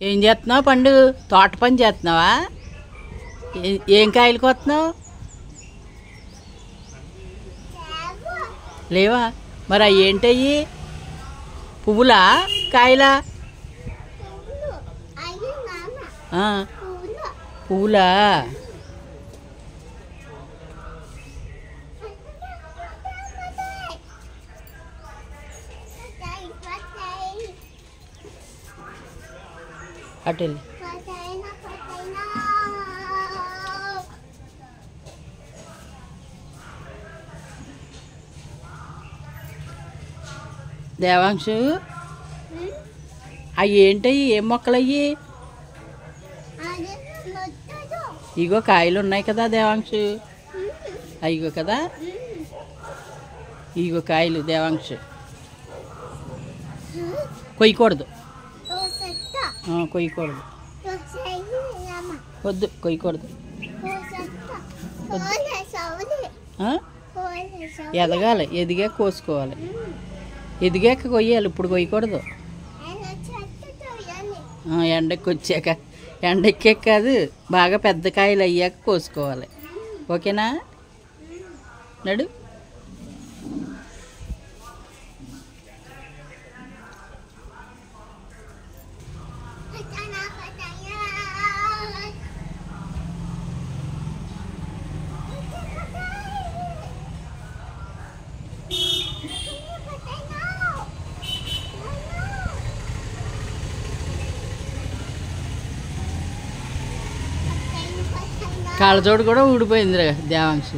ఏం చేస్తున్నావు పండు? తోట పని చేస్తున్నావా? ఏం కాయలు కోస్తున్నావు? లేవా? మరి అవి ఏంటయ్యి? పువ్వులా కాయలా? పువ్వులా? అటు దేవాంశు, అవి ఏంటయ్యి? ఏం మొక్కలయ్యి? ఇగో కాయలు ఉన్నాయి కదా దేవాంశు, అయ్యో కదా, ఇగో కాయలు దేవాంశు. కొయ్యకూడదు, కొయ్యకూడదు, వద్దు, కొయ్యకూడదు. ఎదగాలి, ఎదిగాక కోసుకోవాలి. ఎదిగాక కొయ్యాలి, ఇప్పుడు కొయ్యకూడదు. ఎండకి వచ్చాక, ఎండెక్కాక కాదు, బాగా పెద్ద కాయలు అయ్యాక కోసుకోవాలి. ఓకేనా? నడు. కాళ్ళజోడు కూడా ఊడిపోయిందిరా దేవాంశు.